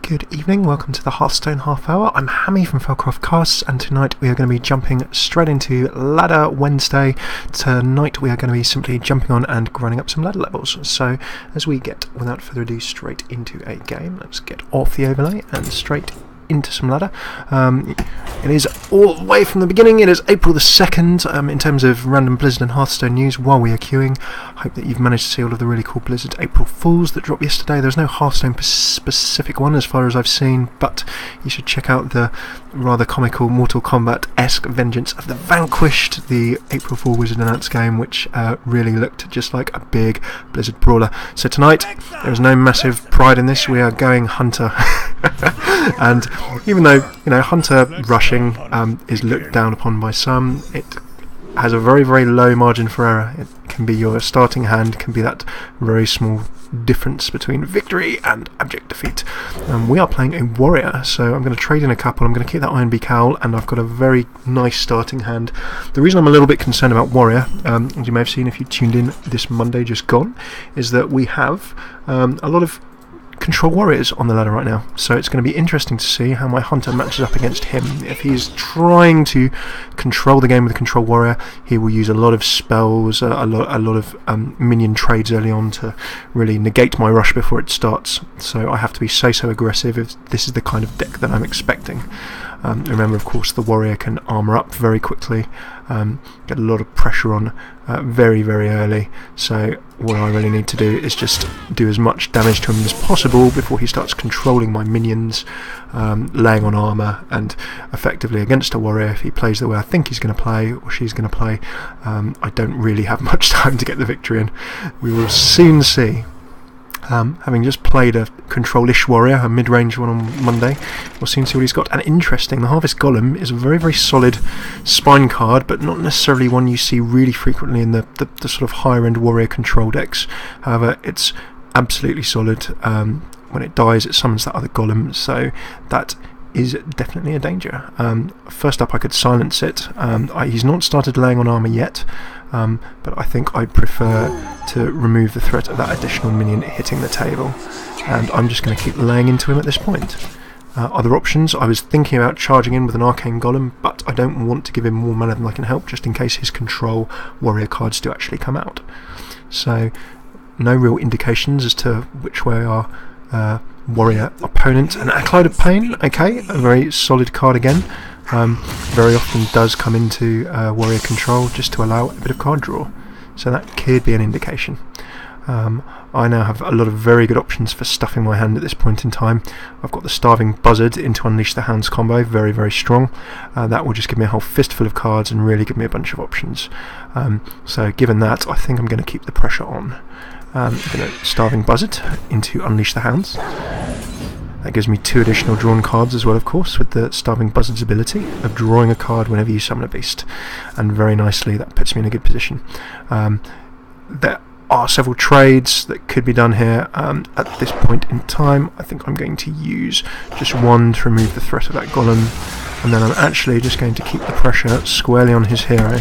Good evening, welcome to the Hearthstone Half Hour. I'm Hammy from Falcroft Casts, and tonight we are going to be jumping straight into Ladder Wednesday. Tonight we are going to be simply jumping on and grinding up some ladder levels. So as we get, without further ado, straight into a game, let's get off the overlay and straight into some ladder. It is all the way from the beginning. It is April the 2nd in terms of random Blizzard and Hearthstone news while we are queuing. Hope that you've managed to see all of the really cool Blizzard April Fools that dropped yesterday. There's no Hearthstone specific one as far as I've seen, but you should check out the rather comical Mortal Kombat-esque Vengeance of the Vanquished, the April Fool Wizard announced game, which really looked just like a big Blizzard brawler. So tonight, there is no massive pride in this. We are going Hunter. And even though, Hunter rushing is looked down upon by some, it has a very, very low margin for error. It can be your starting hand, can be that very small difference between victory and abject defeat. We are playing a warrior, so I'm going to trade in a couple. I'm going to keep that Iron Beak Owl, and I've got a very nice starting hand. The reason I'm a little bit concerned about warrior, as you may have seen if you tuned in this Monday just gone, is that we have a lot of control warriors on the ladder right now, so it's going to be interesting to see how my hunter matches up against him. If he's trying to control the game with a control warrior, he will use a lot of spells, a lot of minion trades early on to really negate my rush before it starts, so I have to be so aggressive if this is the kind of deck that I'm expecting. Remember, of course, the warrior can armour up very quickly, get a lot of pressure on very, very early, so what I really need to do is just do as much damage to him as possible before he starts controlling my minions, laying on armour, and effectively against a warrior, if he plays the way I think he's going to play, or she's going to play, I don't really have much time to get the victory in. We will soon see. Having just played a control-ish warrior, a mid-range one on Monday, we'll soon see what he's got. And interesting, the Harvest Golem is a very, very solid spine card, but not necessarily one you see really frequently in the sort of higher-end warrior control decks. However, it's absolutely solid. When it dies, it summons that other golem, so that is definitely a danger. First up, I could silence it. He's not started laying on armour yet, but I think I'd prefer to remove the threat of that additional minion hitting the table, and I'm just going to keep laying into him at this point. Other options, I was thinking about charging in with an Arcane Golem, but I don't want to give him more mana than I can help, just in case his control warrior cards do actually come out. So, no real indications as to which way our warrior opponent. And Cloud of Pain, okay, a very solid card again. Very often does come into warrior control just to allow a bit of card draw, so that could be an indication. I now have a lot of very good options for stuffing my hand at this point in time. I've got the Starving Buzzard into Unleash the Hounds combo, very, very strong. That will just give me a whole fistful of cards and really give me a bunch of options. So given that, I think I'm going to keep the pressure on. I'm going to Starving Buzzard into Unleash the Hounds. That gives me 2 additional drawn cards as well, of course, with the Starving Buzzard's ability of drawing a card whenever you summon a beast. And very nicely, that puts me in a good position. There are several trades that could be done here. At this point in time, I think I'm going to use just one to remove the threat of that golem, and then I'm actually just going to keep the pressure squarely on his hero.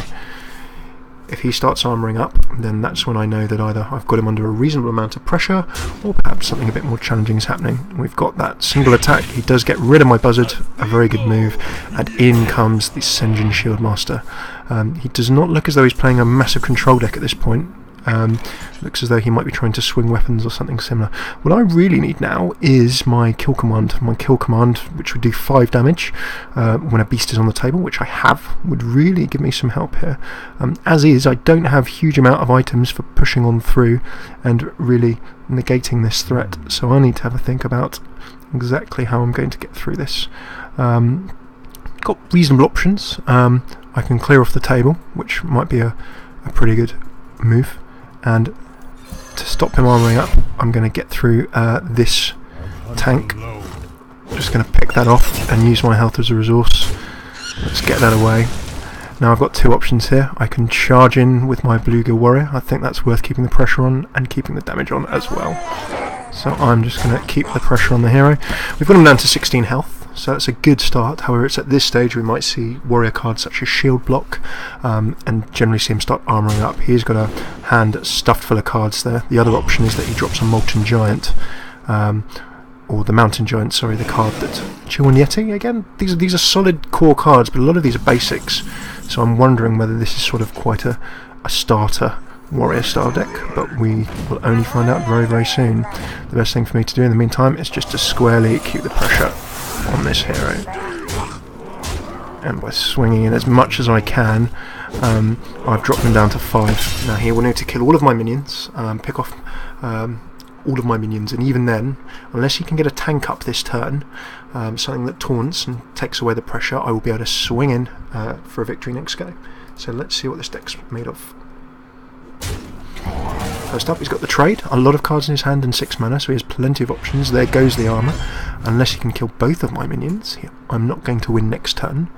If he starts armouring up, then that's when I know that either I've got him under a reasonable amount of pressure, or perhaps something a bit more challenging is happening. We've got that single attack, he does get rid of my buzzard, a very good move, and in comes the Sen'jin Shieldmaster. He does not look as though he's playing a massive control deck at this point. Looks as though he might be trying to swing weapons or something similar. What I really need now is my kill command. My kill command, which would do 5 damage when a beast is on the table, which I have, would really give me some help here. As is, I don't have huge amount of items for pushing on through and really negating this threat, so I need to have a think about exactly how I'm going to get through this. Got reasonable options. I can clear off the table, which might be a pretty good move. And to stop him armouring up, I'm going to get through this tank. Just going to pick that off and use my health as a resource. Let's get that away. Now I've got 2 options here. I can charge in with my Bluegill Warrior. I think that's worth keeping the pressure on and keeping the damage on as well. So I'm just going to keep the pressure on the hero. We've got him down to 16 health. So that's a good start. However, it's at this stage we might see warrior cards such as Shield Block, and generally see him start armouring up. He's got a hand stuffed full of cards there. The other option is that he drops a Molten Giant, or the Mountain Giant, sorry, the card that Chillwind Yeti. Again, these are solid core cards, but a lot of these are basics, so I'm wondering whether this is sort of quite a starter warrior style deck, but we will only find out very, very soon. The best thing for me to do in the meantime is just to squarely keep the pressure on this hero, and by swinging in as much as I can, I've dropped him down to 5. Now he will need to kill all of my minions, pick off all of my minions, and even then, unless he can get a tank up this turn, something that taunts and takes away the pressure, I will be able to swing in for a victory next go. So let's see what this deck's made of. First up, he's got the trade, a lot of cards in his hand and 6 mana, so he has plenty of options. There goes the armour. Unless he can kill both of my minions, I'm not going to win next turn.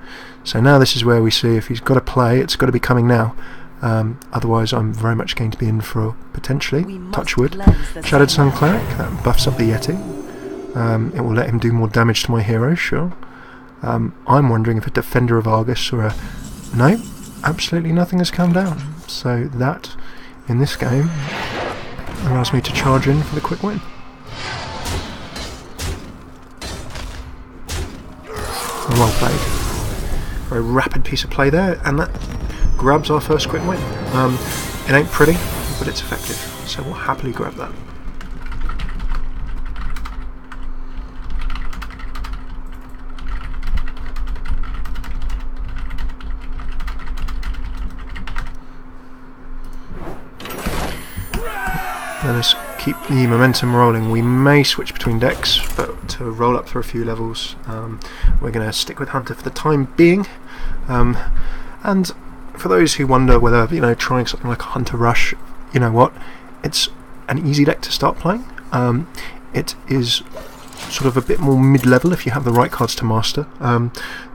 So now this is where we see if he's got to play, it's got to be coming now. Otherwise I'm very much going to be in for, potentially, touchwood, Shattered Sun Cleric. That buffs up the Yeti. It will let him do more damage to my hero, sure. I'm wondering if a Defender of Argus or a... No, absolutely nothing has come down. So that, in this game, allows me to charge in for the quick win. Well played. Very rapid piece of play there, and that grabs our first quick win. It ain't pretty, but it's effective, so we'll happily grab that. Let us keep the momentum rolling. We may switch between decks, but to roll up through a few levels, we're going to stick with Hunter for the time being. And for those who wonder whether, trying something like a Hunter Rush, you know what, it's an easy deck to start playing. It is sort of a bit more mid-level if you have the right cards to master.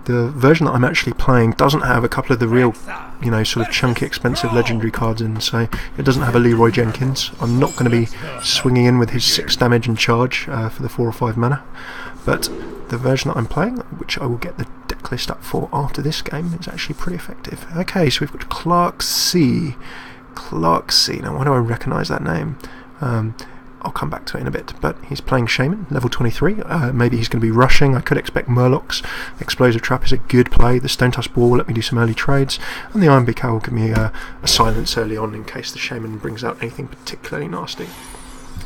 The version that I'm actually playing doesn't have a couple of the real, sort of chunky, expensive legendary cards in, so it doesn't have a Leroy Jenkins. I'm not going to be swinging in with his 6 damage and charge for the 4 or 5 mana, but the version that I'm playing, which I will get the deck list up for after this game, is actually pretty effective. Okay, so we've got Clark C. Clark C. Now, why do I recognise that name? I'll come back to it in a bit, but he's playing Shaman, level 23. Maybe he's going to be rushing. I could expect Murlocs. Explosive Trap is a good play. The Stone Tusk Ball will let me do some early trades, and the Iron Beak Owl will give me a silence early on in case the Shaman brings out anything particularly nasty.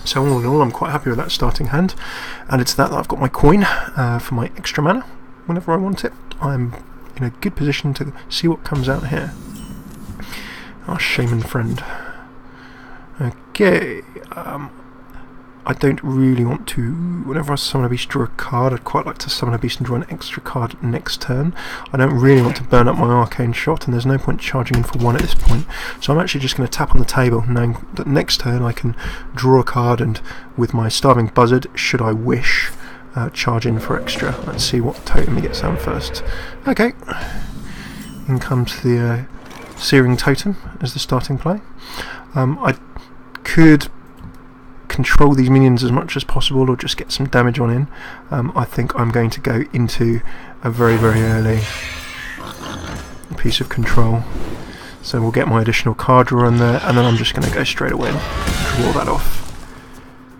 So all in all, I'm quite happy with that starting hand, and it's that I've got my coin for my extra mana whenever I want it. I'm in a good position to see what comes out here. Our Shaman friend. Okay, I don't really want to, whenever I summon a beast, draw a card. I'd quite like to summon a beast and draw an extra card next turn. I don't really want to burn up my Arcane Shot, and there's no point charging in for 1 at this point. So I'm actually just going to tap on the table, knowing that next turn I can draw a card, and with my Starving Buzzard, should I wish, charge in for extra. Let's see what totem he gets down first. Okay, in comes the Searing Totem as the starting play. I could control these minions as much as possible or just get some damage on in. I think I'm going to go into a very, very early piece of control. So we'll get my additional card draw in there, and then I'm just going to go straight away and draw that off.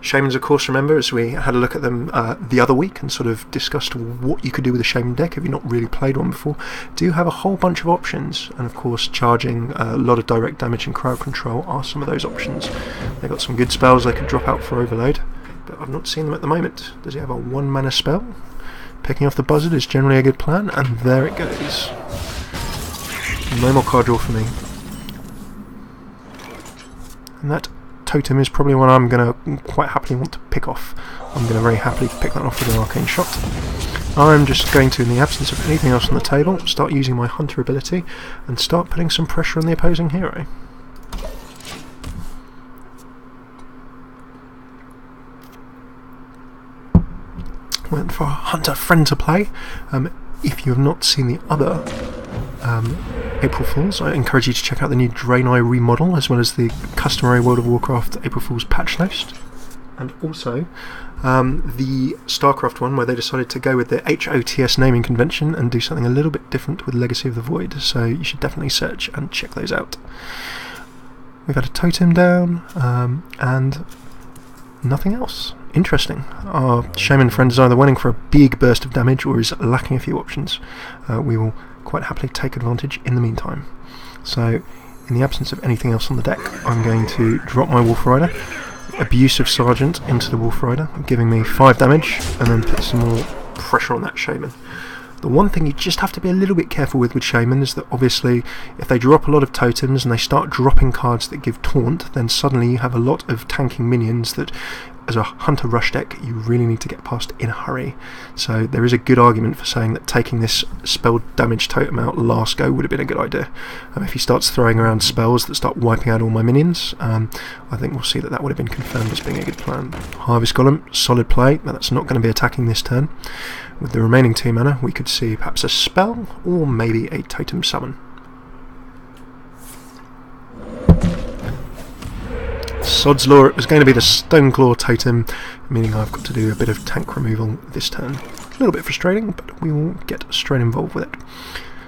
Shamans, of course, remember, as we had a look at them the other week and sort of discussed what you could do with a Shaman deck if you've not really played one before, do have a whole bunch of options, and of course charging a lot of direct damage and crowd control are some of those options. They've got some good spells they could drop out for overload, but I've not seen them at the moment. Does he have a 1 mana spell? Picking off the Buzzard is generally a good plan, and there it goes. No more card draw for me. And that Totem is probably one I'm going to quite happily want to pick off. I'm going to very happily pick that off with an Arcane Shot. I'm just going to, in the absence of anything else on the table, start using my Hunter ability and start putting some pressure on the opposing hero. Went for a Hunter friend to play. If you have not seen the other April Fools, I encourage you to check out the new Draenei remodel, as well as the customary World of Warcraft April Fools patch list, and also the StarCraft one, where they decided to go with the HOTS naming convention and do something a little bit different with Legacy of the Void, so you should definitely search and check those out. We've had a totem down, and nothing else. interesting. Our shaman friend is either waiting for a big burst of damage or is lacking a few options. We will quite happily take advantage in the meantime. So, in the absence of anything else on the deck, I'm going to drop my Wolf Rider, Abusive Sergeant into the Wolf Rider, giving me 5 damage, and then put some more pressure on that shaman. The one thing you just have to be a little bit careful with shaman is that obviously if they drop a lot of totems and they start dropping cards that give taunt, then suddenly you have a lot of tanking minions that, as a hunter rush deck, you really need to get past in a hurry. So there is a good argument for saying that taking this spell damage totem out last go would have been a good idea. If he starts throwing around spells that start wiping out all my minions, I think we'll see that that would have been confirmed as being a good plan. Harvest Golem, solid play, but that's not going to be attacking this turn. With the remaining 2 mana, we could see perhaps a spell or maybe a totem summon. Sod's Law, it was going to be the Stoneclaw totem, meaning I've got to do a bit of tank removal this turn. A little bit frustrating, but we will get straight involved with it.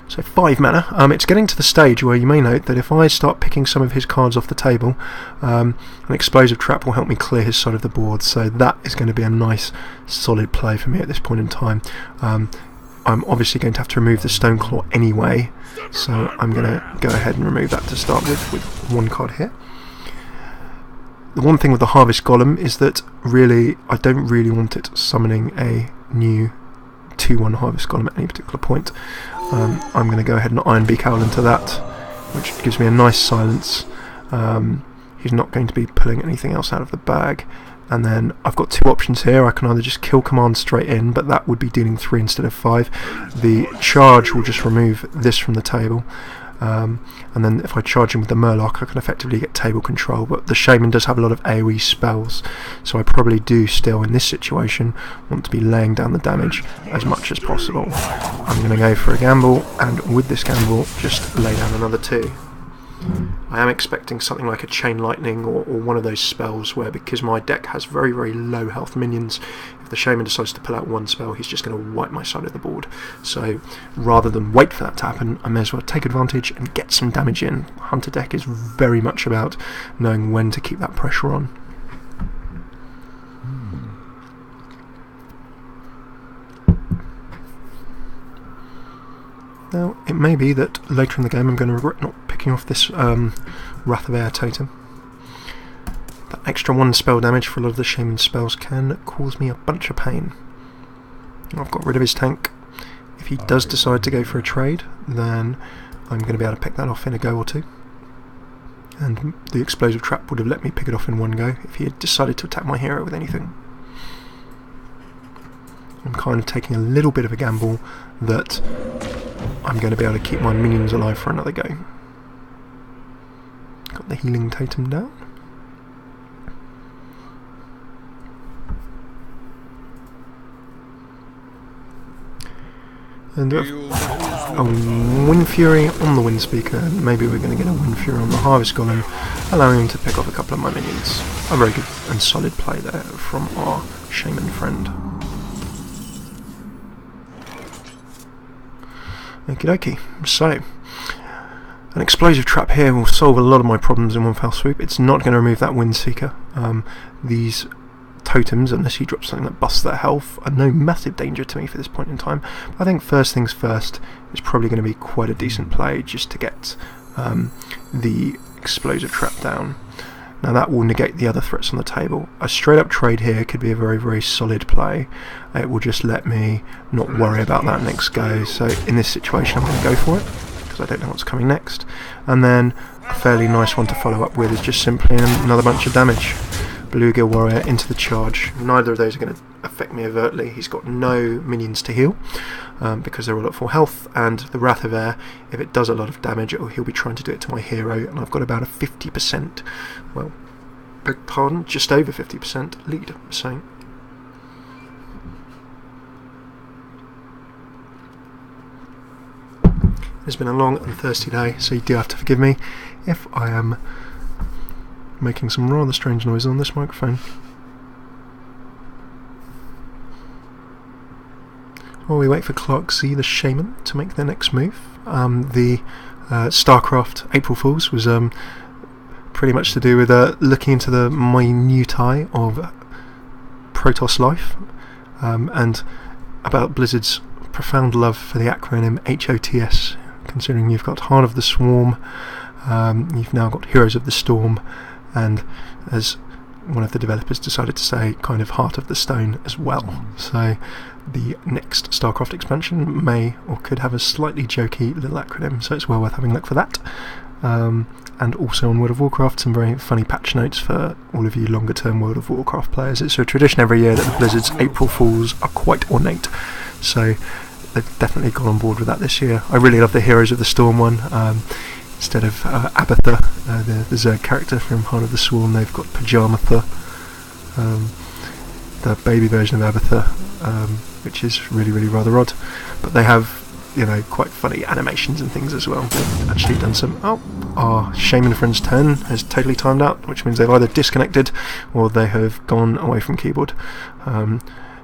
So 5 mana. It's getting to the stage where you may note that if I start picking some of his cards off the table, an Explosive Trap will help me clear his side of the board, so that is going to be a nice solid play for me at this point in time. I'm obviously going to have to remove the Stoneclaw anyway, so I'm going to go ahead and remove that to start with 1 card here. The one thing with the Harvest Golem is that really I don't really want it summoning a new 2/1 Harvest Golem at any particular point. I'm going to go ahead and Iron Beak Owl into that, which gives me a nice silence. He's not going to be pulling anything else out of the bag. And then I've got 2 options here. I can either just kill command straight in, but that would be dealing 3 instead of 5. The charge will just remove this from the table. And then if I charge him with the Murloc, I can effectively get table control, but the Shaman does have a lot of AoE spells, so I probably do still, in this situation, want to be laying down the damage as much as possible. I'm going to go for a gamble, and with this gamble, just lay down another 2. I am expecting something like a Chain Lightning or one of those spells where, because my deck has very, very low health minions, if the Shaman decides to pull out 1 spell, he's just going to wipe my side of the board. So rather than wait for that to happen, I may as well take advantage and get some damage in. Hunter deck is very much about knowing when to keep that pressure on. Now, it may be that later in the game I'm going to regret not picking off this Wrath of Air totem. That extra 1 spell damage for a lot of the Shaman spells can cause me a bunch of pain. I've got rid of his tank. If he does decide to go for a trade, then I'm going to be able to pick that off in a go or 2. And the Explosive Trap would have let me pick it off in 1 go if he had decided to attack my hero with anything. I'm kind of taking a little bit of a gamble that I'm going to be able to keep my minions alive for another go. Got the healing totem down. And a Wind Fury on the Wind Speaker, and maybe we're going to get a Wind Fury on the Harvest Golem, allowing him to pick off a couple of my minions. A very good and solid play there from our Shaman friend. Okie dokie. So, an Explosive Trap here will solve a lot of my problems in one fell swoop. It's not going to remove that Windseeker. These totems, unless he drops something that busts their health, are no massive danger to me for this point in time. But I think first things first, it's probably going to be quite a decent play just to get the Explosive Trap down. Now that will negate the other threats on the table. A straight up trade here could be a very, very solid play. It will just let me not worry about that next go. So in this situation I'm going to go for it, because I don't know what's coming next. And then a fairly nice one to follow up with is just simply another bunch of damage. Bluegill Warrior into the charge. Neither of those are going to affect me overtly. He's got no minions to heal because they're all at full health, and the Wrath of Air, if it does a lot of damage, he'll be trying to do it to my hero, and I've got about a 50%, well, beg pardon, just over 50% lead. So it's been a long and thirsty day, so you do have to forgive me if I am making some rather strange noises on this microphone. While we wait for Clark Z, the Shaman, to make their next move, the StarCraft April Fools was pretty much to do with looking into the minutiae of Protoss Life, and about Blizzard's profound love for the acronym HOTS, considering you've got Heart of the Swarm, you've now got Heroes of the Storm, and as one of the developers decided to say, kind of Heart of the Stone as well. So the next StarCraft expansion may or could have a slightly jokey little acronym, so it's well worth having a look for that. And also on World of Warcraft, some very funny patch notes for all of you longer term World of Warcraft players. It's a tradition every year that the Blizzard's April Fools are quite ornate, so they've definitely gone on board with that this year. I really love the Heroes of the Storm one. Instead of Abatha, the Zerg character from Heart of the Swarm, they've got Pajamatha, the baby version of Abatha, which is really, really rather odd. But they have, you know, quite funny animations and things as well. They've actually done some... Oh, our Shaman friend's turn has totally timed out, which means they've either disconnected or they have gone away from keyboard.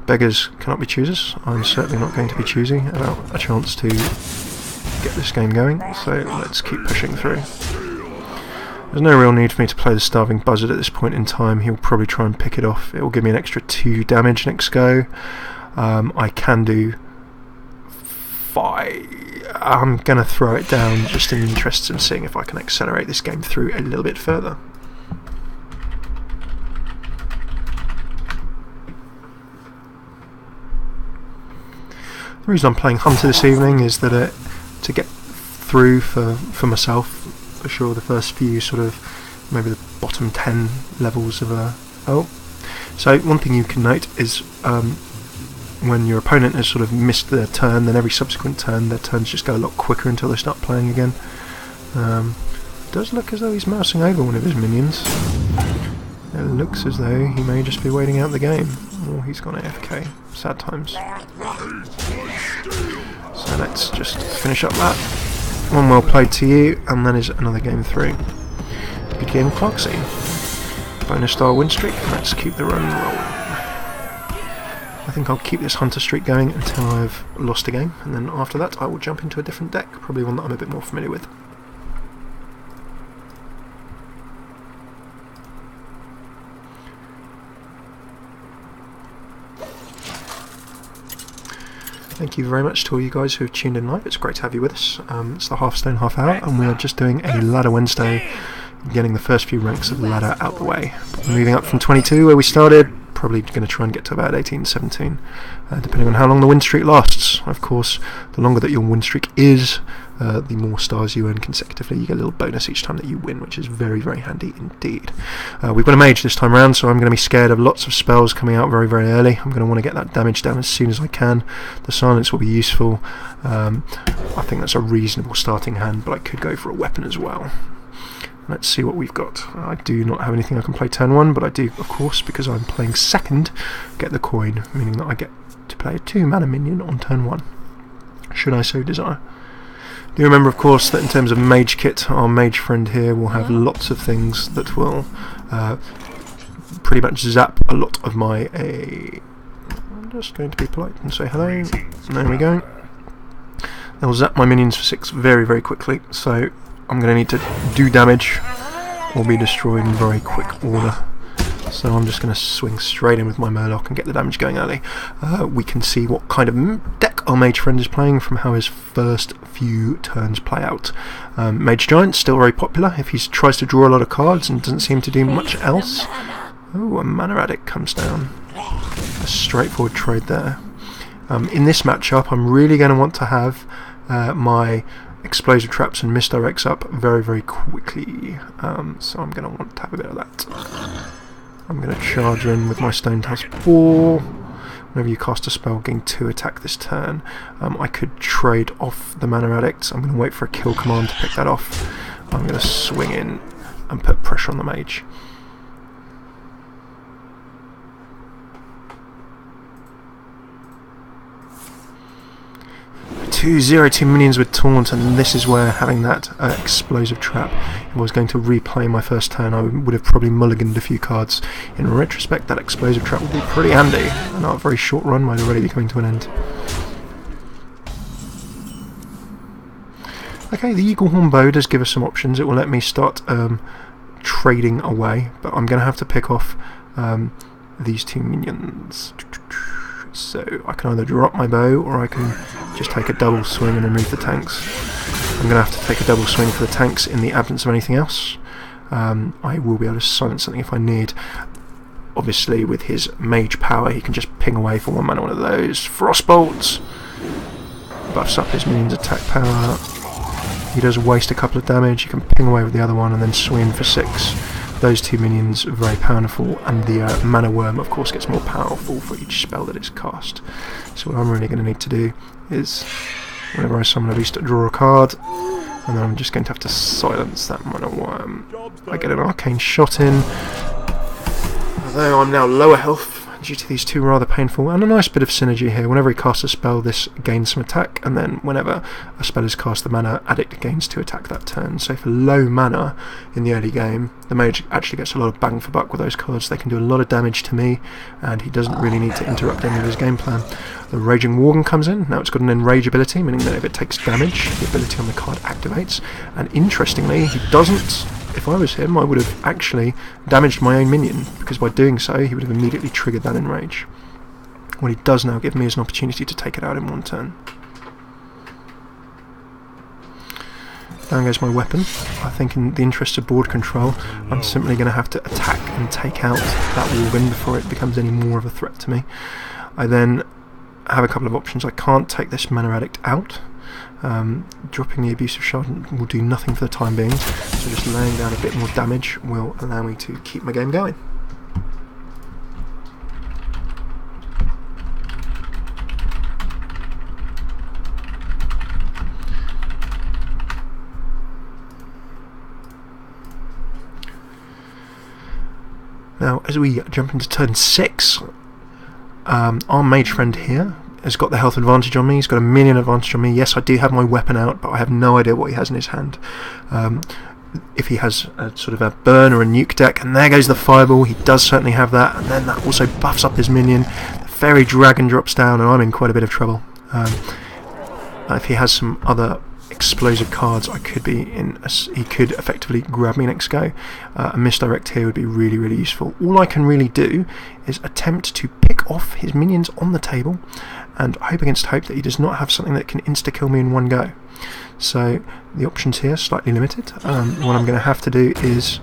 Beggars cannot be choosers. I'm certainly not going to be choosing about a chance to get this game going, so let's keep pushing through. There's no real need for me to play the Starving Buzzard at this point in time. He'll probably try and pick it off. It will give me an extra 2 damage next go. I can do 5. I'm going to throw it down just in the interest of seeing if I can accelerate this game through a little bit further. The reason I'm playing Hunter this evening is that to get through for myself, for sure, the first few sort of maybe the bottom 10 levels of a... Oh, so one thing you can note is when your opponent has sort of missed their turn, then every subsequent turn their turns just go a lot quicker until they start playing again. It does look as though he's mousing over one of his minions. It looks as though he may just be waiting out the game. Oh, he's gone AFK. Sad times. So let's just finish up that. One well played to you, and then is another game through. Good game, Clarksy. Bonus star win streak, and let's keep the run rolling. I think I'll keep this Hunter streak going until I've lost a game, and then after that I will jump into a different deck, probably one that I'm a bit more familiar with. Thank you very much to all you guys who have tuned in live. It's great to have you with us. It's the Hearthstone half hour, and we are just doing a ladder Wednesday, getting the first few ranks of the ladder out the way. Moving up from 22 where we started, probably going to try and get to about 18, 17, depending on how long the win streak lasts. Of course, the longer that your win streak is, the more stars you earn consecutively. You get a little bonus each time that you win, which is very, very handy indeed. We've got a mage this time around, so I'm going to be scared of lots of spells coming out very, very early. I'm going to want to get that damage down as soon as I can. The silence will be useful. I think that's a reasonable starting hand, but I could go for a weapon as well. Let's see what we've got. I do not have anything I can play turn 1, but I do, of course, because I'm playing second, get the coin, meaning that I get to play a 2-mana minion on turn 1, should I so desire. Do remember, of course, that in terms of mage kit, our mage friend here will have lots of things that will pretty much zap a lot of my... I'm just going to be polite and say hello. There we go. They'll zap my minions for 6 very, very quickly, so I'm going to need to do damage or be destroyed in very quick order. So I'm just going to swing straight in with my Murloc and get the damage going early. We can see what kind of deck our mage friend is playing from how his first few turns play out. Mage Giant, still very popular if he tries to draw a lot of cards and doesn't seem to do much else. Oh, a Mana Addict comes down. A straightforward trade there. In this matchup, I'm really going to want to have my explosive traps and misdirects up very, very quickly. So I'm going to want to have a bit of that. I'm going to charge in with my Stone Task 4. Whenever you cast a spell, gain 2 attack this turn. I could trade off the Mana Addict. I'm going to wait for a kill command to pick that off. I'm going to swing in and put pressure on the mage. 2/0 minions with taunt, and this is where having that explosive trap, if I was going to replay my first turn, I would have probably mulliganed a few cards. In retrospect, that explosive trap would be pretty handy, and our very short run might already be coming to an end. Okay, the Eagle Horn Bow does give us some options. It will let me start trading away, but I'm going to have to pick off these two minions. So I can either drop my bow or I can just take a double swing and remove the tanks. I'm going to have to take a double swing for the tanks in the absence of anything else. I will be able to silence something if I need. Obviously with his mage power he can just ping away for 1 mana one of those. Frostbolts! Buffs up his minions' attack power. He does waste a couple of damage, you can ping away with the other one and then swing for 6. Those two minions are very powerful, and the mana worm of course gets more powerful for each spell that is cast. So what I'm really going to need to do is, whenever I summon a beast, draw a card, and then I'm just going to have to silence that mana worm. I get an arcane shot in, although I'm now lower health due to these two rather painful, and a nice bit of synergy here. Whenever he casts a spell, this gains some attack, and then whenever a spell is cast, the mana addict gains 2 attack that turn. So for low mana in the early game, the mage actually gets a lot of bang for buck with those cards. They can do a lot of damage to me, and he doesn't really need to interrupt any of his game plan. The Raging Worgen comes in. Now it's got an enrage ability, meaning that if it takes damage, the ability on the card activates, and interestingly, he doesn't. If I was him, I would have actually damaged my own minion, because by doing so, he would have immediately triggered that enrage. What he does now give me is an opportunity to take it out in 1 turn. Down goes my weapon. I think in the interest of board control, I'm simply going to have to attack and take out that Worgen before it becomes any more of a threat to me. I then have a couple of options. I can't take this mana addict out. Dropping the abusive shard will do nothing for the time being, so just laying down a bit more damage will allow me to keep my game going. Now as we jump into turn 6, our mage friend here has got the health advantage on me. He's got a minion advantage on me. Yes, I do have my weapon out, but I have no idea what he has in his hand. If he has a sort of a burn or a nuke deck, and there goes the fireball, he does certainly have that, and then that also buffs up his minion. The fairy dragon drops down, and I'm in quite a bit of trouble. If he has some other explosive cards, I could be in. He could effectively grab me next go. A misdirect here would be really, really useful. All I can really do is attempt to pick off his minions on the table, and hope against hope that he does not have something that can insta-kill me in 1 go. So the options here are slightly limited. What I'm going to have to do is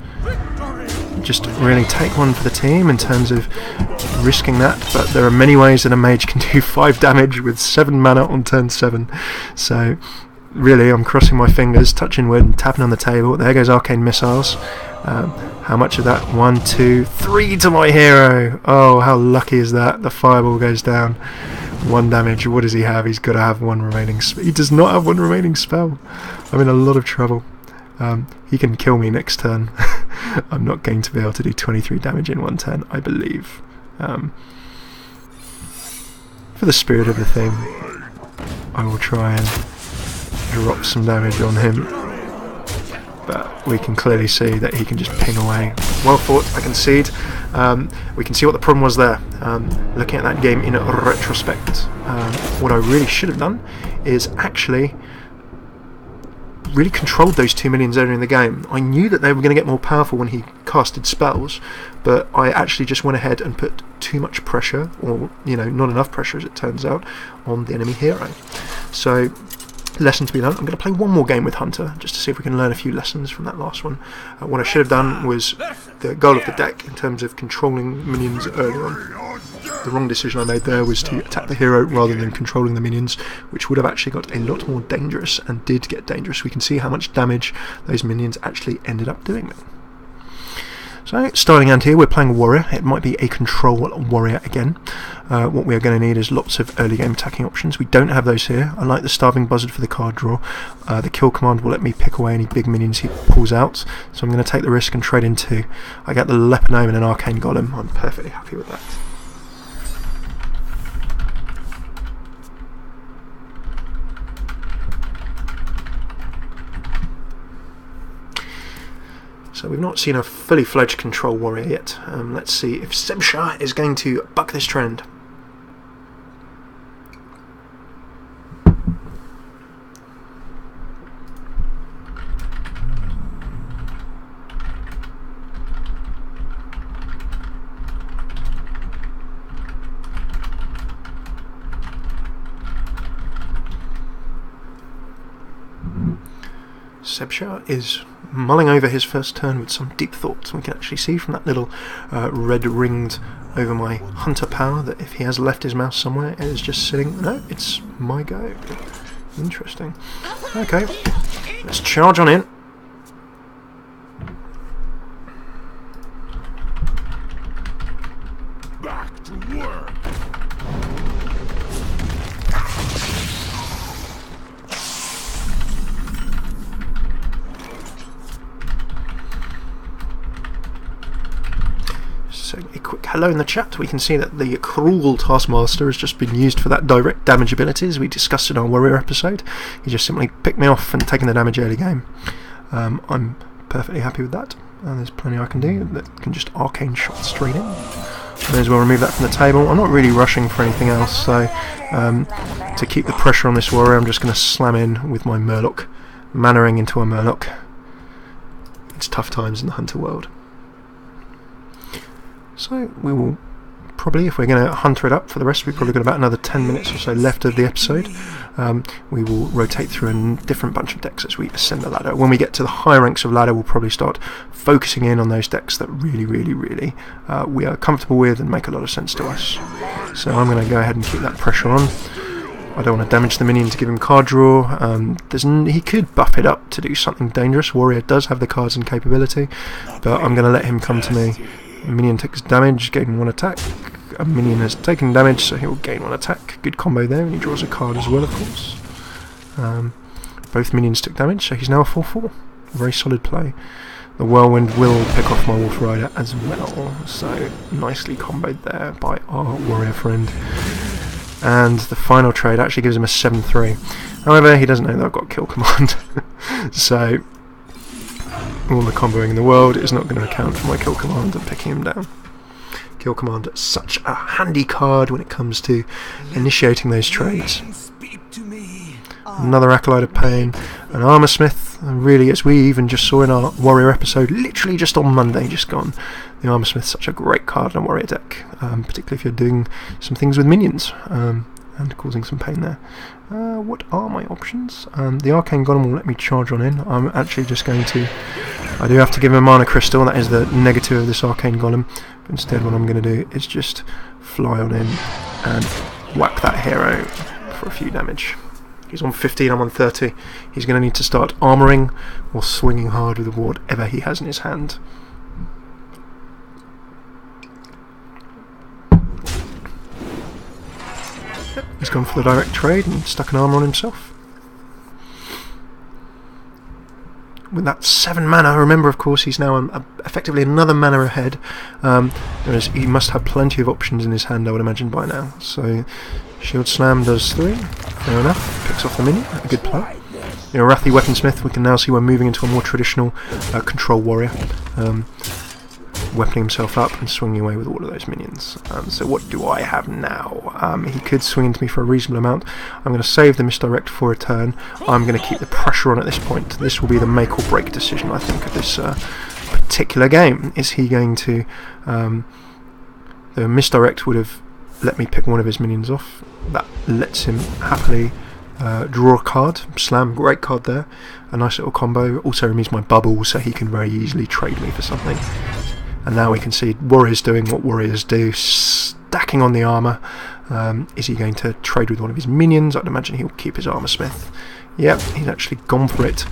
just really take one for the team in terms of risking that, but there are many ways that a mage can do 5 damage with 7 mana on turn 7. So really I'm crossing my fingers, touching wood and tapping on the table. There goes arcane missiles. How much of that? 1, 2, 3 to my hero. Oh, how lucky is that? The fireball goes down. 1 damage. What does he have? He's got to have 1 remaining spell. He does not have 1 remaining spell. I'm in a lot of trouble. He can kill me next turn. I'm not going to be able to do 23 damage in 1 turn, I believe. For the spirit of the thing, I will try and drop some damage on him. But we can clearly see that he can just ping away. Well fought, I concede. We can see what the problem was there. Looking at that game in retrospect, what I really should have done is actually really controlled those 2 minions earlier in the game. I knew that they were going to get more powerful when he casted spells, but I actually just went ahead and put too much pressure, or not enough pressure as it turns out, on the enemy hero. So lesson to be learned. I'm going to play 1 more game with Hunter just to see if we can learn a few lessons from that last one. What I should have done was the goal of the deck in terms of controlling minions early on. The wrong decision I made there was to attack the hero rather than controlling the minions, which would have actually got a lot more dangerous, and did get dangerous. We can see how much damage those minions actually ended up doing then. So, starting out here, we're playing a warrior. It might be a control warrior again. What we are going to need is lots of early game attacking options. We don't have those here. I like the Starving Buzzard for the card draw. The kill command will let me pick away any big minions he pulls out, so I'm going to take the risk and trade in 2. I get the Leper Gnome and an Arcane Golem. I'm perfectly happy with that. So we've not seen a fully fledged control warrior yet. Let's see if Sebshar is going to buck this trend. Sebshar is mulling over his first turn with some deep thoughts. We can actually see from that little red ringed over my hunter power that if he has left his mouse somewhere, it is just sitting. No, it's my go. Interesting. Okay, let's charge on in. Back to work. So a quick hello in the chat. We can see that the cruel Taskmaster has just been used for that direct damage ability as we discussed in our warrior episode. He just simply picked me off and taken the damage early game. I'm perfectly happy with that. There's plenty I can do that can just arcane shot straight in. May as well remove that from the table. I'm not really rushing for anything else, so to keep the pressure on this warrior I'm just going to slam in with my Murloc, mannering into a Murloc. It's tough times in the hunter world. So we will probably, if we're going to hunter it up for the rest, we've probably got about another 10 minutes or so left of the episode. We will rotate through a different bunch of decks as we ascend the ladder. When we get to the higher ranks of ladder, we'll probably start focusing in on those decks that really we are comfortable with and make a lot of sense to us. So I'm going to go ahead and keep that pressure on. I don't want to damage the minion to give him card draw. He could buff it up to do something dangerous. Warrior does have the cards and capability, but I'm going to let him come to me. A minion takes damage, gain 1 attack. A minion has taken damage, so he will gain 1 attack. Good combo there, and he draws a card as well, of course. Both minions took damage, so he's now a 4/4. Very solid play. The Whirlwind will pick off my Wolf Rider as well, so nicely comboed there by our warrior friend. And the final trade actually gives him a 7/3. However, he doesn't know that I've got kill command, so all the comboing in the world is not going to account for my kill command and picking him down. Kill command is such a handy card when it comes to initiating those trades. Another Acolyte of Pain, an Armor Smith, and really, as we even just saw in our warrior episode, literally just on Monday just gone, the Armor Smith's such a great card in a warrior deck, particularly if you're doing some things with minions and causing some pain there. What are my options? The Arcane Golem will let me charge on in. I'm actually just going to... I do have to give him a Mana Crystal, that is the negative of this Arcane Golem. But instead what I'm going to do is just fly on in and whack that hero for a few damage. He's on 15, I'm on 30. He's going to need to start armouring or swinging hard with whatever he has in his hand. He's gone for the direct trade and stuck an armour on himself. With that 7 mana, remember of course he's now effectively another mana ahead. He must have plenty of options in his hand, I would imagine, by now. So Shield Slam does 3, fair enough, picks off the minion, a good play. Arathi Weaponsmith, we can now see we're moving into a more traditional control warrior. Weaponing himself up and swinging away with all of those minions. So what do I have now? He could swing into me for a reasonable amount. I'm going to save the misdirect for a turn. I'm going to keep the pressure on at this point. This will be the make or break decision, I think, of this particular game. Is he going to... the misdirect would have let me pick one of his minions off. That lets him happily draw a card. Slam, great card there. A nice little combo. Also removes my bubble, so he can very easily trade me for something. And now we can see warriors doing what warriors do, stacking on the armour. Is he going to trade with one of his minions? I'd imagine he'll keep his Armour Smith. Yep, he's actually gone for it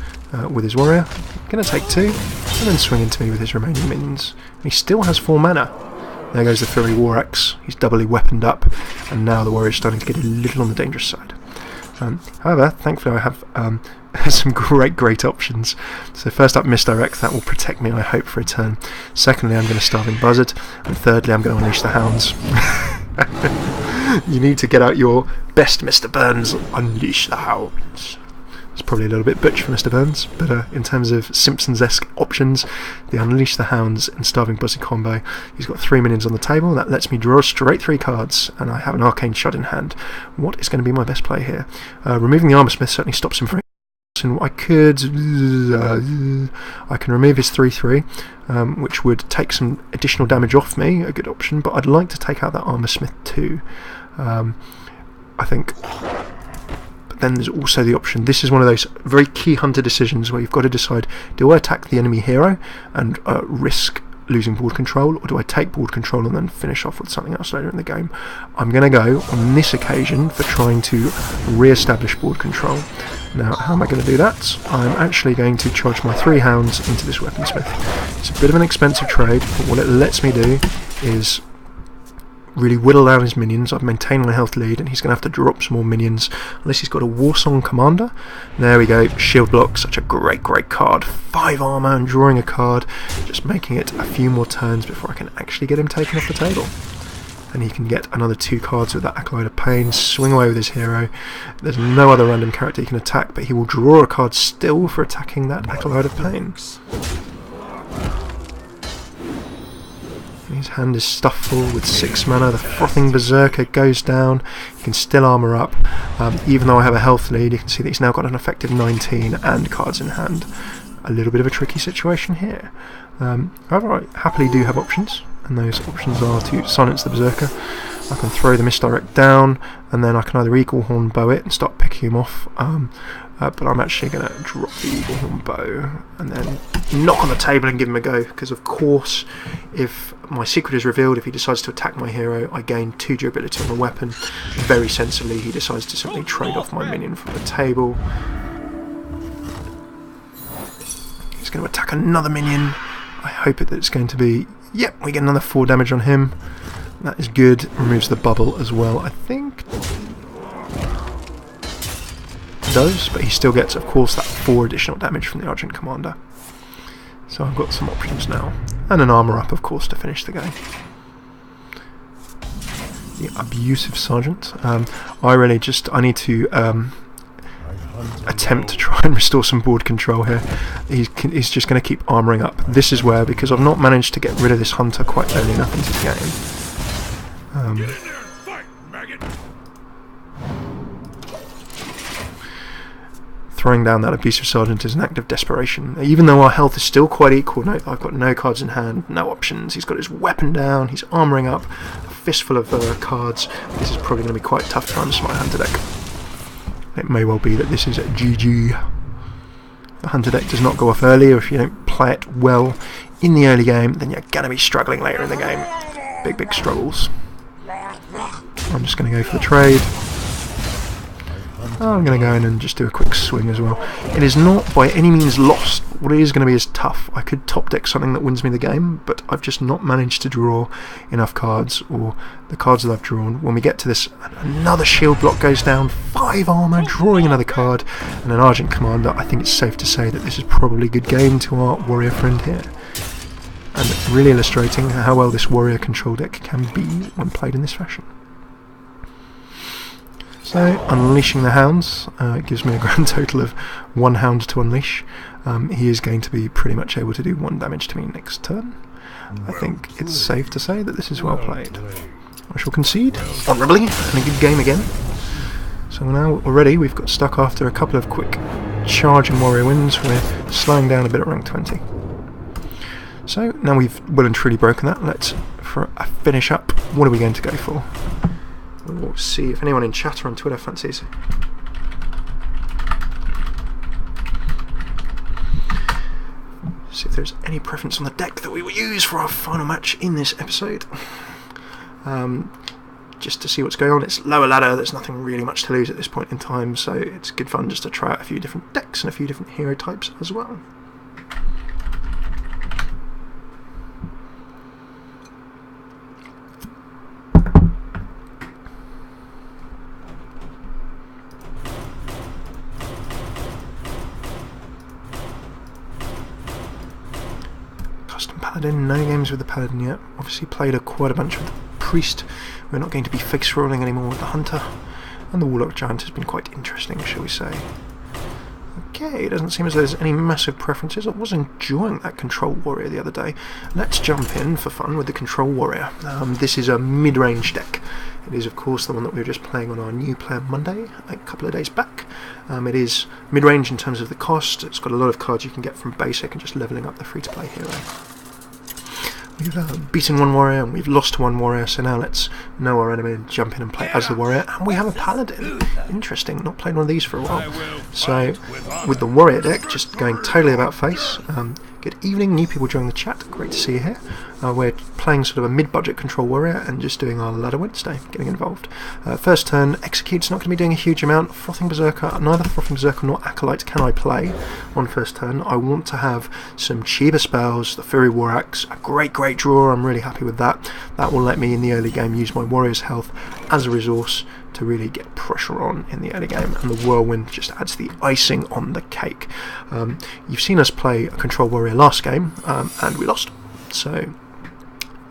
with his warrior. Going to take 2, and then swing into me with his remaining minions. He still has 4 mana. There goes the Fury War Axe. He's doubly weaponed up, and now the warrior's starting to get a little on the dangerous side. However, thankfully I have some great options. So first up, Misdirect, that will protect me, I hope, for a turn. Secondly, I'm going to Starving Buzzard, and thirdly, I'm going to Unleash the Hounds. You need to get out your best, Mr. Burns. Unleash the Hounds. It's probably a little bit butch for Mr. Burns, but in terms of Simpsons-esque options, the Unleash the Hounds and Starving Buzzard combo, he's got 3 minions on the table. That lets me draw straight 3 cards, and I have an Arcane Shot in hand. What is going to be my best play here? Removing the Armor Smith certainly stops him from... And I can remove his 3/3, which would take some additional damage off me, a good option, but I'd like to take out that Armor Smith too. I think but then there's also the option, this is one of those very key hunter decisions where you've got to decide, do I attack the enemy hero and risk losing board control, or do I take board control and then finish off with something else later in the game? I'm going to go on this occasion for trying to re-establish board control. Now, how am I going to do that? I'm actually going to charge my 3 hounds into this weaponsmith. It's a bit of an expensive trade, but what it lets me do is really whittle down his minions. I've maintained my health lead, and he's going to have to drop some more minions unless he's got a Warsong Commander. There we go, Shield Block, such a great card. 5 armour and drawing a card, just making it a few more turns before I can actually get him taken off the table. And he can get another 2 cards with that Acolyte of Pain, swing away with his hero. There's no other random character he can attack, but he will draw a card still for attacking that Acolyte of Pain. His hand is stuffed full with 6 mana. The Frothing Berserker goes down. He can still armour up. Even though I have a health lead, you can see that he's now got an effective 19 and cards in hand. A little bit of a tricky situation here. However, I happily do have options, and those options are to silence the Berserker. I can throw the Misdirect down, and then I can either Eagle Horn Bow it and start picking him off, but I'm actually going to drop the Eagle Horn Bow and then knock on the table and give him a go, because of course if my secret is revealed, if he decides to attack my hero, I gain 2 durability on the weapon. Very sensibly he decides to simply trade off my minion from the table. He's going to attack another minion. I hope that it's going to be, yep, we get another 4 damage on him. That is good. Removes the bubble as well, I think. Does, but he still gets, of course, that 4 additional damage from the Argent Commander. So I've got some options now. And an armour up, of course, to finish the game. The Abusive Sergeant. I need to attempt to try and restore some board control here. He's just going to keep armouring up. This is where, because I've not managed to get rid of this hunter quite early enough into the game, throwing down that Abusive Sergeant is an act of desperation. Even though our health is still quite equal, note that I've got no cards in hand, no options. He's got his weapon down, he's armouring up, a fistful of cards. This is probably going to be quite tough times for my hunter deck. It may well be that this is a GG. If the hunter deck does not go off early, or if you don't play it well in the early game, then you're going to be struggling later in the game. Big struggles. I'm just going to go for the trade. I'm going to go in and just do a quick swing as well. It is not by any means lost. What it is going to be is tough. I could top deck something that wins me the game, but I've just not managed to draw enough cards, or the cards that I've drawn. When we get to this, another shield block goes down, 5 armour, drawing another card, and an Argent Commander. I think it's safe to say that this is probably a good game to our warrior friend here. And really illustrating how well this warrior control deck can be when played in this fashion. So, unleashing the hounds gives me a grand total of 1 hound to unleash. He is going to be pretty much able to do 1 damage to me next turn. I think it's safe to say that this is well played. I shall concede, honourably, and a good game again. So now already we've got stuck after a couple of quick charging warrior wins. We're slowing down a bit at rank 20. So now we've well and truly broken that, let's, for a finish up, what are we going to go for? We'll see if anyone in chat or on Twitter fancies. See if there's any preference on the deck that we will use for our final match in this episode. Just to see what's going on. It's lower ladder, there's nothing really much to lose at this point in time, so it's good fun just to try out a few different decks and a few different hero types as well. Paladin, no games with the Paladin yet. Obviously played quite a bunch with the Priest. We're not going to be fixed rolling anymore with the Hunter. And the Warlock Giant has been quite interesting, shall we say. Okay, it doesn't seem as though there's any massive preferences. I was enjoying that Control Warrior the other day. Let's jump in for fun with the Control Warrior. This is a mid-range deck. It is, of course, the one that we were just playing on our New Player Monday a couple of days back. It is mid-range in terms of the cost. It's got a lot of cards you can get from basic and just levelling up the free-to-play hero. We've beaten one warrior and we've lost one warrior, so now let's know our enemy and jump in and play as the warrior. And we have a paladin. Interesting, not played one of these for a while. So with the warrior deck, just going totally about face. Good evening, new people joining the chat, great to see you here. We're playing sort of a mid-budget control warrior and just doing our ladder Wednesday, getting involved. First turn, Execute's not going to be doing a huge amount. Frothing Berserker, neither Frothing Berserker nor Acolyte can I play on first turn. I want to have some cheaper spells, the Fury War Axe, a great draw, I'm really happy with that. That will let me in the early game use my warrior's health as a resource to really get pressure on in the early game, and the Whirlwind just adds the icing on the cake. You've seen us play a control warrior last game, and we lost, so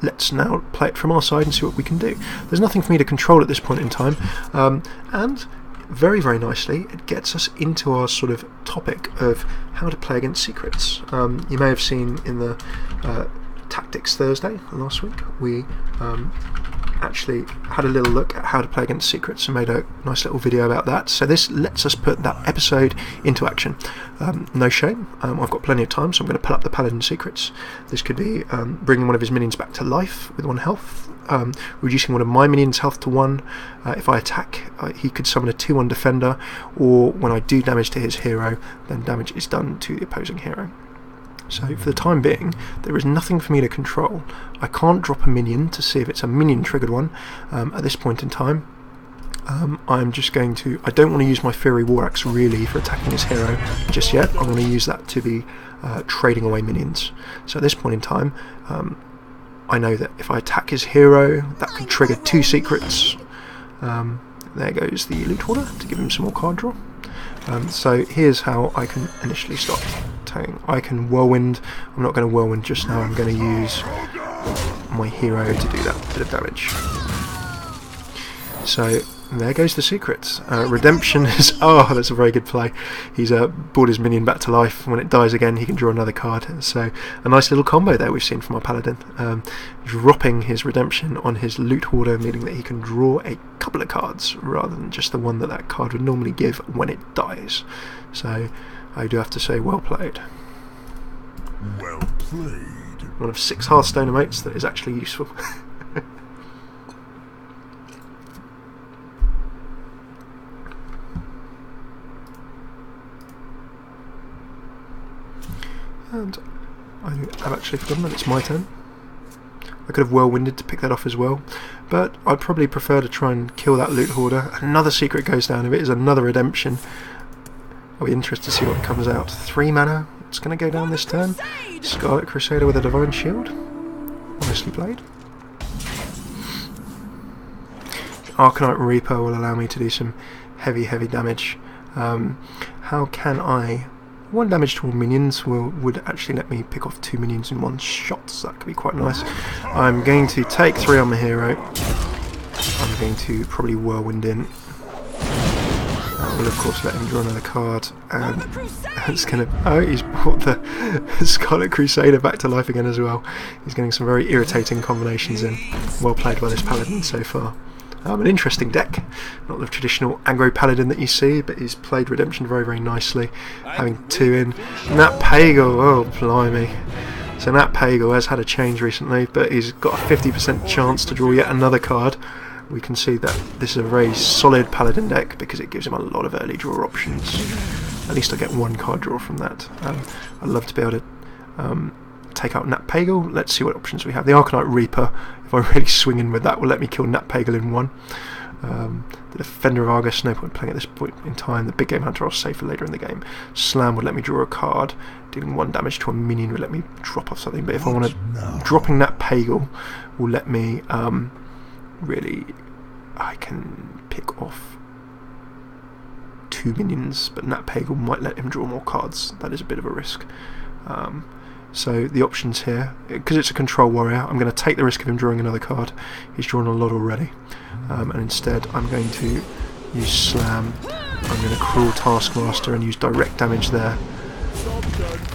let's now play it from our side and see what we can do. There's nothing for me to control at this point in time, and very nicely it gets us into our sort of topic of how to play against secrets. You may have seen in the Tactics Thursday last week, we actually had a little look at how to play against secrets and made a nice little video about that. So this lets us put that episode into action. No shame, I've got plenty of time, so I'm going to pull up the Paladin secrets. This could be bringing one of his minions back to life with 1 health, reducing one of my minions' health to 1. If I attack, he could summon a 2/1 defender, or when I do damage to his hero, then damage is done to the opposing hero. So for the time being, there is nothing for me to control. I can't drop a minion to see if it's a minion triggered one at this point in time. I'm just going to, I don't want to use my Fury War Axe really for attacking his hero just yet. I'm going to use that to be trading away minions. So at this point in time, I know that if I attack his hero, that could trigger 2 secrets. There goes the loot hoarder to give him some more card draw. So here's how I can initially start attacking. I can Whirlwind. I'm not going to Whirlwind just now, I'm going to use my hero to do that bit of damage. So there goes the secrets. Redemption is, oh, that's a very good play. He's brought his minion back to life. When it dies again, he can draw another card. So a nice little combo there we've seen from our Paladin. Dropping his redemption on his loot hoarder, meaning that he can draw a couple of cards rather than just the one that that card would normally give when it dies. So I do have to say, well played. Well played. One of 6 Hearthstone emotes that is actually useful. And I have actually forgotten that it's my turn. I could have Whirlwinded to pick that off as well, but I'd probably prefer to try and kill that loot hoarder. Another secret goes down. If it is another redemption, I'll be interested to see what comes out. 3 mana, it's going to go down this turn. Scarlet Crusader with a Divine Shield. Nicely played. Arcanite Reaper will allow me to do some heavy damage. How can I... 1 damage to all minions would actually let me pick off 2 minions in 1 shot, so that could be quite nice. I'm going to take 3 on my hero. I'm going to probably Whirlwind in. We'll of course let him draw another card, and it's going to... Oh, he's brought the Scarlet Crusader back to life again as well. He's getting some very irritating combinations in. Well played by this Paladin so far. An interesting deck, not the traditional aggro paladin that you see, but he's played redemption very nicely, having 2 in. Nat Pagal, oh blimey. So Nat Pagal has had a change recently, but he's got a 50% chance to draw yet another card. We can see that this is a very solid paladin deck because it gives him a lot of early draw options. At least I get 1 card draw from that. I'd love to be able to take out Nat Pagal. Let's see what options we have. The Arcanite Reaper, if I really swing in with that, will let me kill Nat Pagal in 1. The Defender of Argus, no point playing at this point in time. The Big Game Hunter I'll save for later in the game. Slam would let me draw a card. Dealing 1 damage to a minion would let me drop off something. But if I want to... Dropping Nat Pagal will let me... really... I can pick off 2 minions, but Nat Pagal might let him draw more cards. That is a bit of a risk. So the options here, because it's a control warrior, I'm going to take the risk of him drawing another card. He's drawn a lot already, and instead I'm going to use Slam. I'm going to Cruel Taskmaster and use direct damage there,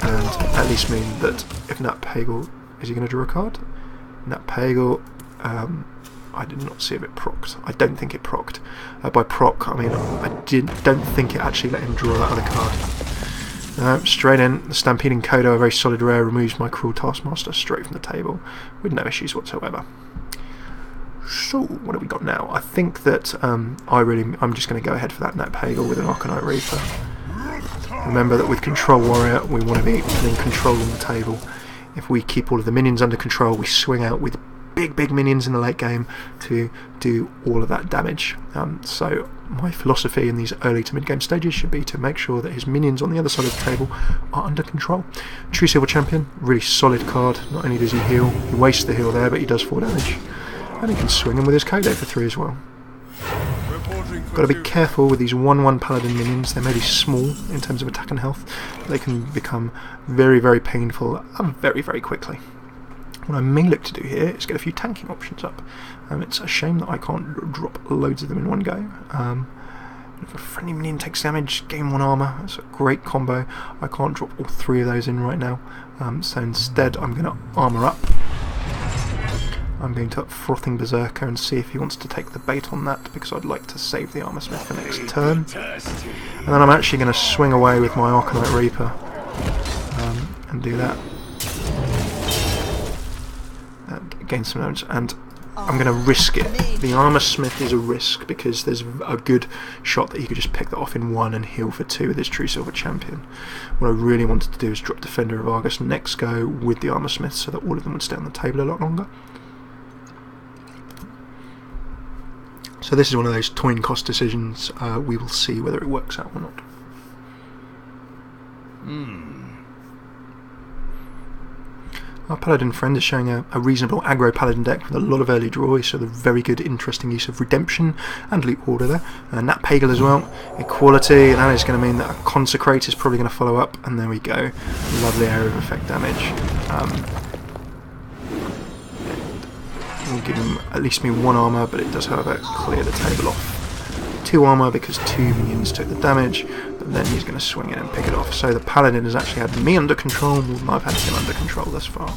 and at least mean that if Nat Pagal, is he going to draw a card? Nat Pagal, I did not see if it procced. I don't think it procced. By proc, I mean I don't think it actually let him draw that other card. Straight in, the Stampeding Kodo, a very solid rare, removes my Cruel Taskmaster straight from the table with no issues whatsoever. So, what have we got now? I think that I'm just going to go ahead for that Net Pagel with an Arcanite Reaper. Remember that with Control Warrior, we want to be putting control on the table. If we keep all of the minions under control, we swing out with big minions in the late game to do all of that damage. So my philosophy in these early to mid game stages should be to make sure that his minions on the other side of the table are under control. True Silver Champion, really solid card. Not only does he heal, he wastes the heal there, but he does 4 damage. And he can swing him with his Kodo for 3 as well. Got to be careful with these 1/1 Paladin minions. They may be small in terms of attack and health, but they can become very painful very quickly. What I may look to do here is get a few tanking options up. It's a shame that I can't drop loads of them in one go. If a friendly minion takes damage, gain 1 armor. That's a great combo. I can't drop all 3 of those in right now. So instead I'm going to armor up. I'm going to Frothing Berserker and see if he wants to take the bait on that, because I'd like to save the Armor Smith for next turn. And then I'm actually going to swing away with my Arcanite Reaper and do that. And gain some damage, and I'm going to risk it. The Armor Smith is a risk because there's a good shot that he could just pick that off in 1 and heal for 2 with his True Silver Champion. What I really wanted to do is drop Defender of Argus next go with the Armor Smith so that all of them would stay on the table a lot longer. So this is one of those coin cost decisions. We will see whether it works out or not. Our Paladin friend is showing a reasonable aggro Paladin deck with a lot of early draw, so the very good, interesting use of Redemption and Loot Order there. And Nat Pagel as well. Equality, and that is going to mean that a Consecrate is probably going to follow up, and there we go. Lovely area of effect damage. Will give him at least 1 armor, but it does, however, clear the table off. 2 armor because 2 minions took the damage, but then he's going to swing in and pick it off. So the Paladin has actually had me under control more than I've had him under control thus far.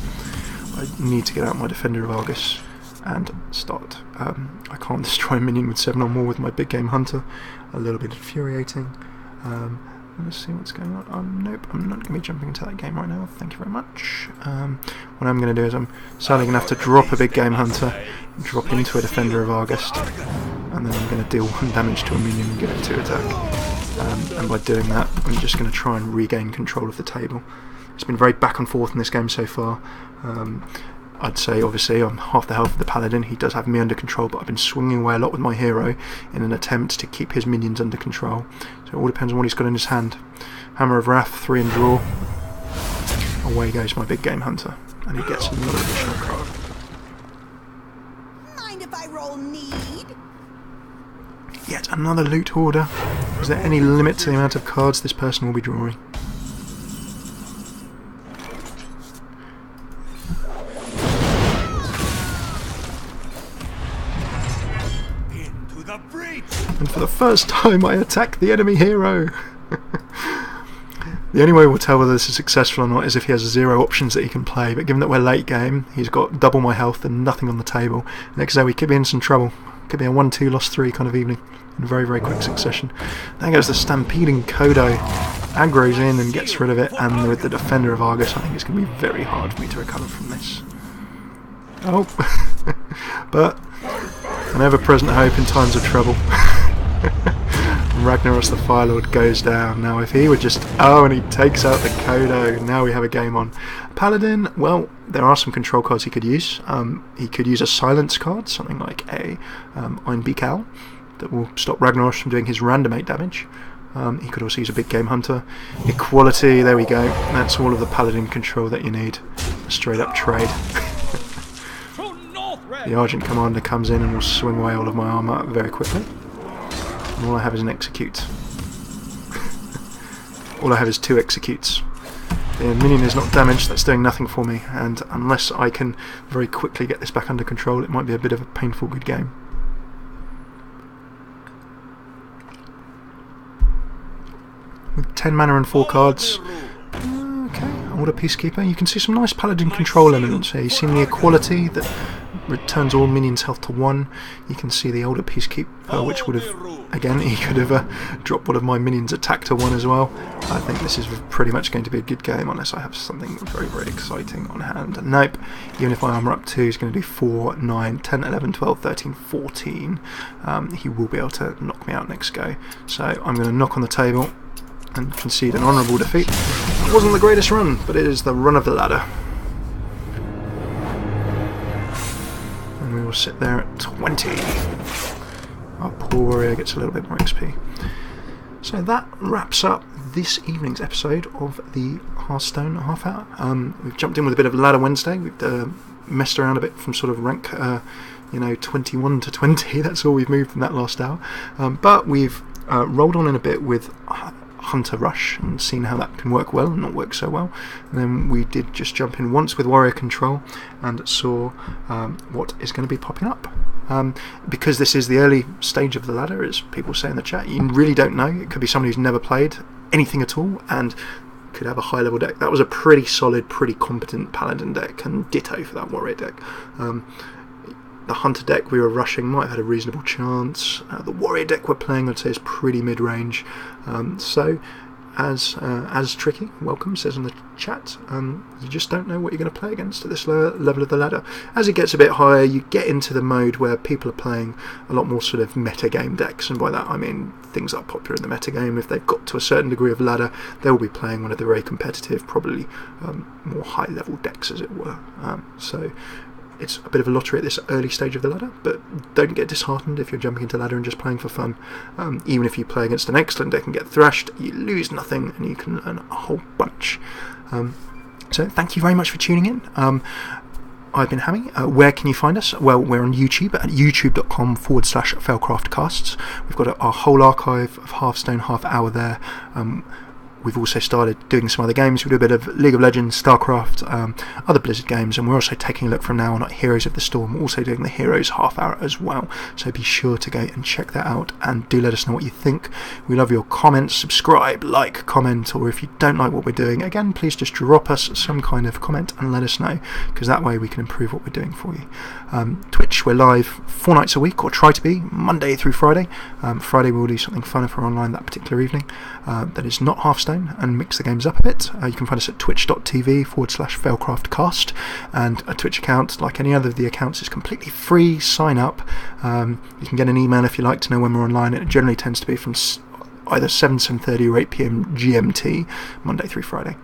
I need to get out my Defender of Argus and start. I can't destroy a minion with 7 or more with my big game hunter. A little bit infuriating. Let's see what's going on. Nope, I'm not going to be jumping into that game right now. Thank you very much. What I'm going to do is I'm sadly going to have to drop a big game hunter, drop into a Defender of Argus, and then I'm going to deal 1 damage to a minion and get it 2 attack. And by doing that, I'm just going to try and regain control of the table. It's been very back and forth in this game so far. I'd say, obviously, I'm half the health of the Paladin. He does have me under control, but I've been swinging away a lot with my hero in an attempt to keep his minions under control. So it all depends on what he's got in his hand. Hammer of Wrath, 3 and draw. Away goes my big game hunter, and he gets another additional card. Mind if I roll need? Yet another loot order. Is there any limit to the amount of cards this person will be drawing? And for the first time I attack the enemy hero! The only way we'll tell whether this is successful or not is if he has 0 options that he can play, but given that we're late game, he's got double my health and nothing on the table. Next day we could be in some trouble. Could be a 1-2 lost 3 kind of evening in very quick succession. There goes the Stampeding Kodo. Aggro's in and gets rid of it, and with the Defender of Argus I think it's going to be very hard for me to recover from this. Oh, but an ever-present hope in times of trouble. Ragnaros the Fire Lord goes down. Now if he would just... Oh, and he takes out the Kodo. Now we have a game on. Paladin, well, there are some control cards he could use. He could use a silence card, something like a Ironbeak Owl, that will stop Ragnaros from doing his random 8 damage. He could also use a big game hunter. Equality, there we go. That's all of the Paladin control that you need. A straight up trade. The Argent Commander comes in and will swing away all of my armour very quickly. And all I have is an execute. All I have is 2 executes. The minion is not damaged, that's doing nothing for me, and unless I can very quickly get this back under control, it might be a bit of a painful good game. With 10 mana and 4 cards. Okay, Order Peacekeeper. You can see some nice Paladin control elements here. You've seen the equality that returns all minions' health to 1. You can see the older Peacekeeper, which would have, again, he could have dropped one of my minions' attack to 1 as well. I think this is pretty much going to be a good game unless I have something very, very exciting on hand. Nope, even if I armour up 2, he's going to do 4, 9, 10, 11, 12, 13, 14. He will be able to knock me out next go. So I'm going to knock on the table and concede an honourable defeat. It wasn't the greatest run, but it is the run of the ladder. And we will sit there at 20. Our poor warrior gets a little bit more XP. So that wraps up this evening's episode of the Hearthstone half hour. We've jumped in with a bit of Ladder Wednesday. We've messed around a bit from sort of rank 21 to 20. That's all we've moved from that last hour. But we've rolled on in a bit with Hunter Rush and seen how that can work well and not work so well. And then we did just jump in once with Warrior Control and saw what is going to be popping up. Because this is the early stage of the ladder, as people say in the chat, you really don't know. It could be somebody who's never played anything at all and could have a high level deck. That was a pretty solid, pretty competent Paladin deck, and ditto for that Warrior deck. The Hunter deck we were rushing might have had a reasonable chance. The Warrior deck we're playing, I'd say, is pretty mid-range. So, as Tricky, welcome, says in the chat, you just don't know what you're going to play against at this lower level of the ladder. As it gets a bit higher, you get into the mode where people are playing a lot more sort of metagame decks, and by that I mean things that are popular in the metagame. If they've got to a certain degree of ladder, they will be playing one of the very competitive, probably more high-level decks, as it were. So it's a bit of a lottery at this early stage of the ladder, but don't get disheartened if you're jumping into ladder and just playing for fun. Even if you play against an excellent deck and get thrashed, you lose nothing and you can learn a whole bunch. So thank you very much for tuning in. I've been Hammy. Where can you find us? Well, we're on YouTube at youtube.com/failcraftcasts. We've got our whole archive of Hearthstone half hour there. We've also started doing some other games. We do a bit of League of Legends, StarCraft, other Blizzard games, and we're also taking a look from now on at Heroes of the Storm, also doing the Heroes half hour as well. So be sure to go and check that out, and do let us know what you think. We love your comments. Subscribe, like, comment, or if you don't like what we're doing, again, please just drop us some kind of comment and let us know, because that way we can improve what we're doing for you. Twitch, we're live 4 nights a week, or try to be, Monday through Friday. Friday we'll do something fun if we're online that particular evening. That is not Hearthstone, and mix the games up a bit. You can find us at twitch.tv/failcraftcast, and a Twitch account, like any other of the accounts, is completely free. Sign up. You can get an email if you like to know when we're online. It generally tends to be from either 7:30 or 8 PM GMT, Monday through Friday.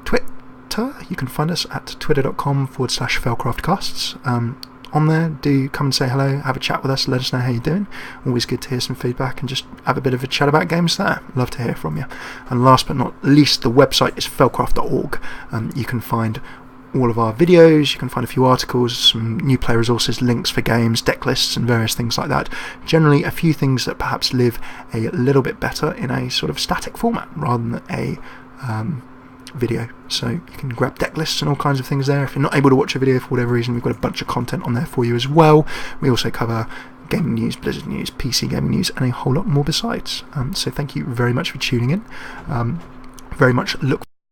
Twitter, you can find us at twitter.com/failcraftcasts. On there, do come and say hello, have a chat with us, let us know how you're doing. Always good to hear some feedback and just have a bit of a chat about games there. Love to hear from you. And last but not least, the website is failcraft.org. You can find all of our videos, you can find a few articles, some new play resources, links for games, deck lists and various things like that. Generally a few things that perhaps live a little bit better in a sort of static format rather than a video. So you can grab deck lists and all kinds of things there. If you're not able to watch a video for whatever reason, we've got a bunch of content on there for you as well. We also cover gaming news, Blizzard news, PC gaming news, and a whole lot more besides. So thank you very much for tuning in. Very much look